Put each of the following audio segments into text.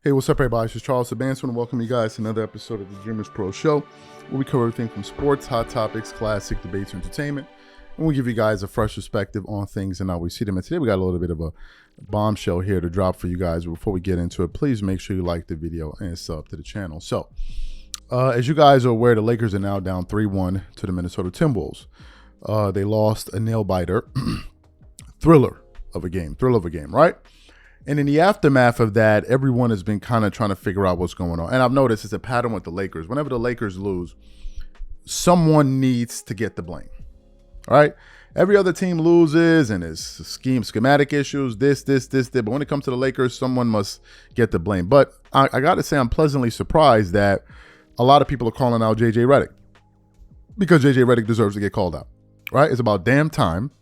Hey, what's up, everybody? This is Charles Sabanson, and welcome you guys to another episode of the Dreamers Pro Show, where we cover everything from sports, hot topics, classic debates, and entertainment, and we give you guys a fresh perspective on things and how we see them. And today we got a little bit of a bombshell here to drop for you guys. But before we get into it, please make sure you like the video and sub to the channel. So, as you guys are aware, the Lakers are now down 3-1 to the Minnesota Timberwolves. They lost a nail-biter, thriller of a game, right? And in the aftermath of that, everyone has been kind of trying to figure out what's going on. And I've noticed it's a pattern with the Lakers. Whenever the Lakers lose, someone needs to get the blame. All right? Every other team loses and there's schematic issues, this. But when it comes to the Lakers, someone must get the blame. But I got to say, I'm pleasantly surprised that a lot of people are calling out J.J. Redick, because J.J. Redick deserves to get called out. Right? It's about damn time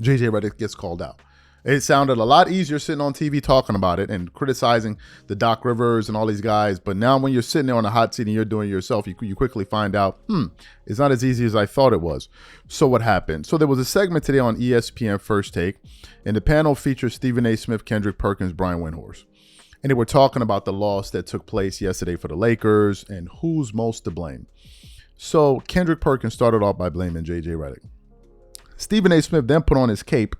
J.J. Redick gets called out. It sounded a lot easier sitting on TV talking about it and criticizing the Doc Rivers and all these guys. But now when you're sitting there on the hot seat and you're doing it yourself, you quickly find out, it's not as easy as I thought it was. So what happened? So there was a segment today on ESPN First Take, and the panel featured Stephen A. Smith, Kendrick Perkins, Brian Windhorst. And they were talking about the loss that took place yesterday for the Lakers and who's most to blame. So Kendrick Perkins started off by blaming J.J. Redick. Stephen A. Smith then put on his cape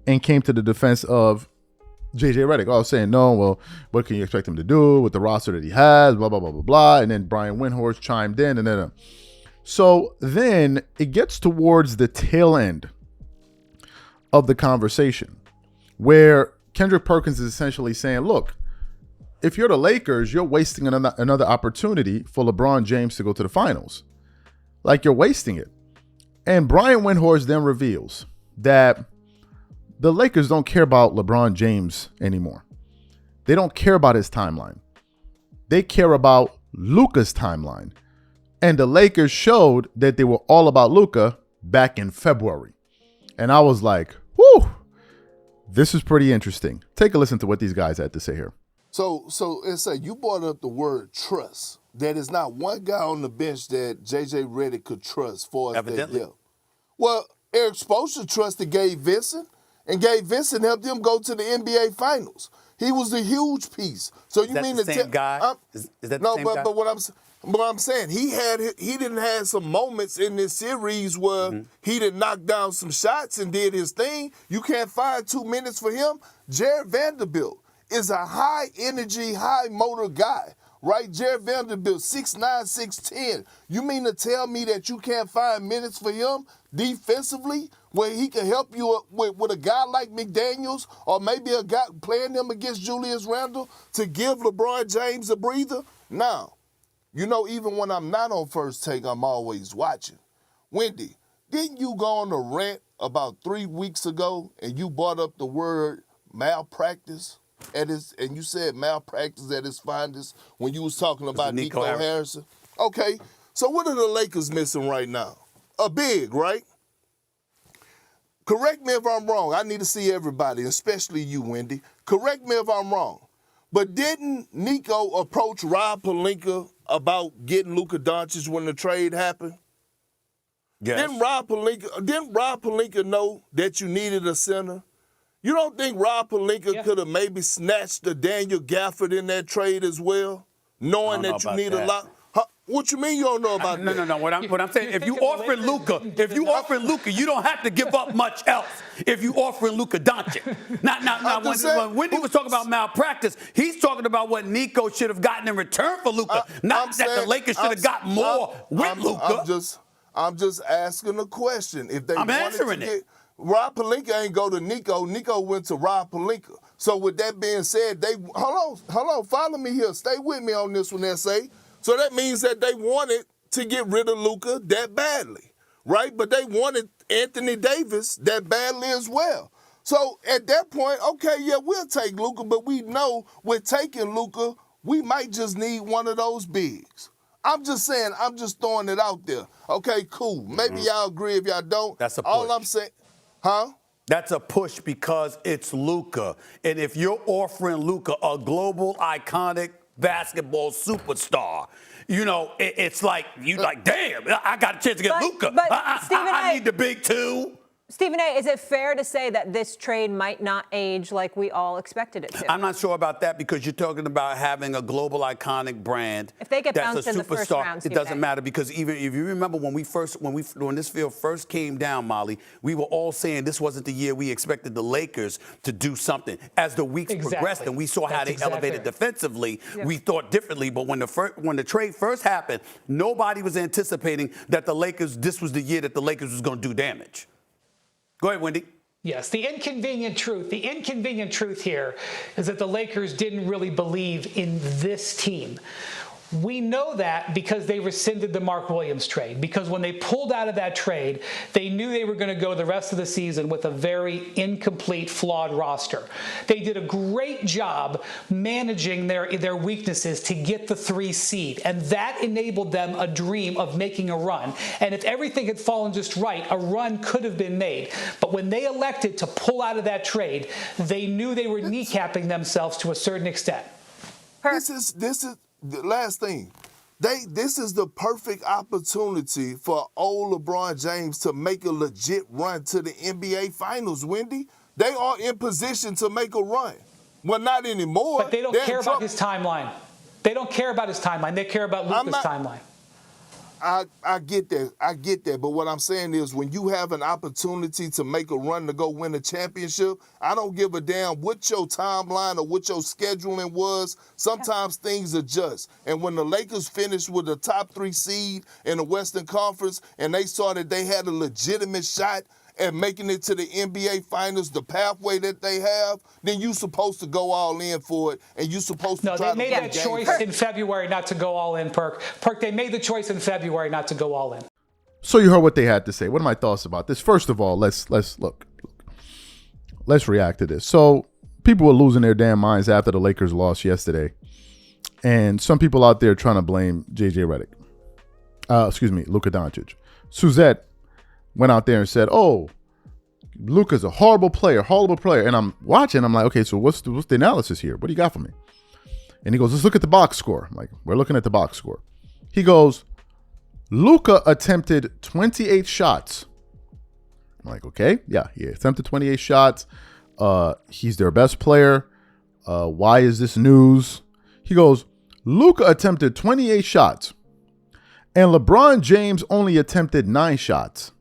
and came to the defense of J.J. Redick. I was saying, no, well, what can you expect him to do with the roster that he has, blah, blah, blah, blah, blah. And then Brian Windhorst chimed in. And then, so then it gets towards the tail end of the conversation where Kendrick Perkins is essentially saying, look, if you're the Lakers, you're wasting another opportunity for LeBron James to go to the finals. Like, you're wasting it. And Brian Windhorst then reveals that the Lakers don't care about LeBron James anymore. They don't care about his timeline. They care about Luka's timeline. And the Lakers showed that they were all about Luka back in February. And I was like, whew, this is pretty interesting. Take a listen to what these guys had to say here. So it's like you brought up the word trust. There is not one guy on the bench that J.J. Redick could trust for us. Evidently. Well, Eric Spoelstra trusted Gabe Vincent, and Gabe Vincent helped them go to the NBA Finals. He was a huge piece. So you mean the same guy? Is that the same guy? But what I'm saying, he didn't have some moments in this series where he did knock down some shots and did his thing. You can't find 2 minutes for him. Jared Vanderbilt is a high energy, high motor guy. Right, Jared Vanderbilt, 6'9", 6'10". You mean to tell me that you can't find minutes for him defensively where he can help you with a guy like McDaniels or maybe a guy playing him against Julius Randle to give LeBron James a breather? Now, you know, even when I'm not on First Take, I'm always watching. Wendy, didn't you go on a rant about 3 weeks ago and you brought up the word malpractice? And you said malpractice at its finest when you was talking about Nico Harrison. Okay, so what are the Lakers missing right now? A big, right? Correct me if I'm wrong. I need to see everybody, especially you, Wendy. Correct me if I'm wrong. But didn't Nico approach Rob Pelinka about getting Luka Doncic when the trade happened? Yes. Didn't Rob Pelinka know that you needed a center? You don't think Rob Pelinka could have maybe snatched the Daniel Gafford in that trade as well, knowing that you need a lot? Huh? What you mean you don't know about that? No. What I'm saying, if you offering Luka, you don't have to give up much else. If you offering Luka Doncic, when Wendy was talking about malpractice, he's talking about what Nico should have gotten in return for Luka, not that the Lakers should have got more with Luka. I'm just asking a question. If they I'm answering it. Rob Pelinka ain't go to Nico. Nico went to Rob Pelinka. So with that being said, hold on, follow me here. Stay with me on this one, S.A. So that means that they wanted to get rid of Luka that badly, right? But they wanted Anthony Davis that badly as well. So at that point, okay, yeah, we'll take Luka, but we know with taking Luka, we might just need one of those bigs. I'm just saying, I'm just throwing it out there. Okay, cool. Maybe y'all agree. If y'all don't, that's a push. All I'm saying. Huh? That's a push because it's Luka. And if you're offering Luka a global iconic basketball superstar, you know, it's like, you like, damn, I got a chance to get Luka. But Stephen I need the big two. Stephen A., is it fair to say that this trade might not age like we all expected it to? I'm not sure about that because you're talking about having a global iconic brand. If they get that's bounced a in the first superstar, round, it doesn't matter because even if you remember when this field first came down, Molly, we were all saying this wasn't the year we expected the Lakers to do something. As the weeks progressed and we saw how they elevated defensively, we thought differently. But when the trade first happened, nobody was anticipating that this was the year that the Lakers was going to do damage. Go ahead, Wendy. Yes, the inconvenient truth here is that the Lakers didn't really believe in this team. We know that because they rescinded the Mark Williams trade, because when they pulled out of that trade, they knew they were going to go the rest of the season with a very incomplete, flawed roster. They did a great job managing their weaknesses to get the 3 seed, and that enabled them a dream of making a run. And if everything had fallen just right, a run could have been made. But when they elected to pull out of that trade, they knew they were kneecapping themselves to a certain extent. This is the last thing. This is the perfect opportunity for old LeBron James to make a legit run to the NBA Finals, Wendy. They are in position to make a run. Well, not anymore. But they don't care about his timeline. They don't care about his timeline. They care about Luka's timeline. I get that. But what I'm saying is when you have an opportunity to make a run to go win a championship, I don't give a damn what your timeline or what your scheduling was. Sometimes things adjust. And when the Lakers finished with the top 3 seed in the Western Conference and they saw that they had a legitimate shot at making it to the NBA Finals, the pathway that they have, then you're supposed to go all in for it, and you're supposed to try to win. No, they made that choice in February not to go all in, Perk. They made the choice in February not to go all in. So you heard what they had to say. What are my thoughts about this? First of all, let's look. Let's react to this. So people were losing their damn minds after the Lakers lost yesterday, and some people out there trying to blame JJ Redick. Luka Doncic. Suzette went out there and said, "Oh, Luka's a horrible player. And I'm watching. I'm like, okay, so what's the analysis here? What do you got for me? And he goes, let's look at the box score. I'm like, we're looking at the box score. He goes, Luka attempted 28 shots. I'm like, okay, yeah, he attempted 28 shots. He's their best player. Why is this news? He goes, Luka attempted 28 shots, and LeBron James only attempted 9 shots.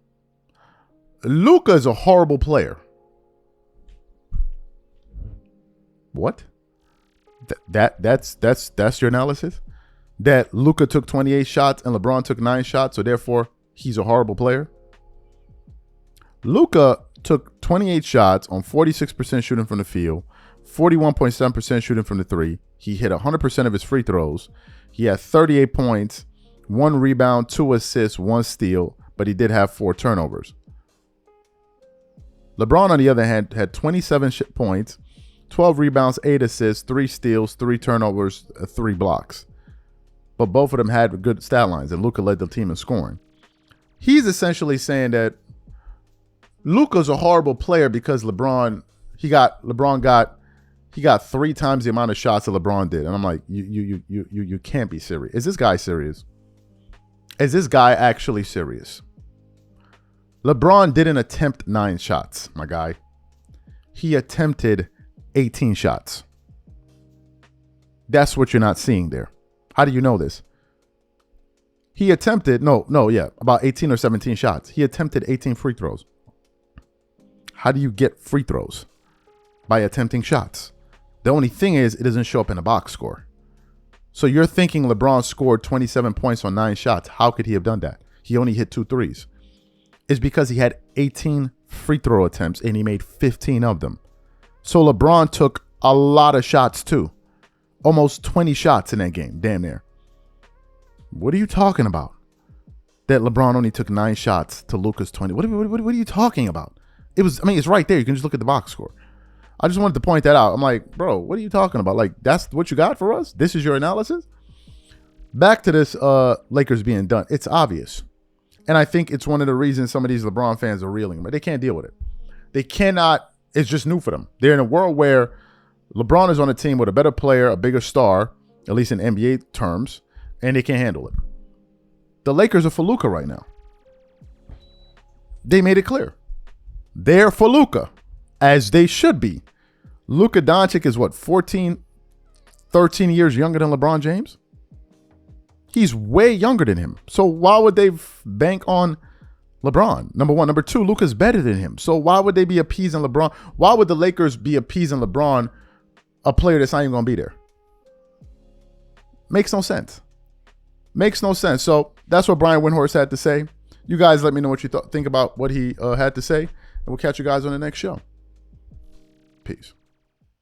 Luka is a horrible player. What? That's your analysis? That Luka took 28 shots and LeBron took 9 shots, so therefore he's a horrible player? Luka took 28 shots on 46% shooting from the field, 41.7% shooting from the 3. He hit 100% of his free throws. He had 38 points, 1 rebound, 2 assists, 1 steal, but he did have 4 turnovers. LeBron, on the other hand, had 27 points, 12 rebounds, 8 assists, 3 steals, 3 turnovers, 3 blocks. But both of them had good stat lines, and Luka led the team in scoring. He's essentially saying that Luka's a horrible player because LeBron got 3 times the amount of shots that LeBron did. And I'm like, you can't be serious. Is this guy serious? Is this guy actually serious? LeBron didn't attempt 9 shots, my guy. He attempted 18 shots. That's what you're not seeing there. How do you know this? He attempted, about 18 or 17 shots. He attempted 18 free throws. How do you get free throws? By attempting shots. The only thing is it doesn't show up in the box score. So you're thinking LeBron scored 27 points on 9 shots. How could he have done that? He only hit 2 threes. It's because he had 18 free throw attempts and he made 15 of them. So LeBron took a lot of shots too. Almost 20 shots in that game, damn near. What are you talking about? That LeBron only took 9 shots to Luka's 20. What are you talking about? It's right there. You can just look at the box score. I just wanted to point that out. I'm like, bro, what are you talking about? Like, that's what you got for us? This is your analysis? Back to this Lakers being done. It's obvious. And I think it's one of the reasons some of these LeBron fans are reeling, but they can't deal with it. They cannot. It's just new for them. They're in a world where LeBron is on a team with a better player, a bigger star, at least in NBA terms, and they can't handle it. The Lakers are for Luka right now. They made it clear. They're for Luka, as they should be. Luka Doncic is what, 14, 13 years younger than LeBron James? He's way younger than him. So why would they bank on LeBron? Number one. Number two, Luka's better than him. So why would they be appeasing LeBron? Why would the Lakers be appeasing LeBron, a player that's not even going to be there? Makes no sense. Makes no sense. So that's what Brian Windhorst had to say. You guys let me know what you think about what he had to say, and we'll catch you guys on the next show. Peace.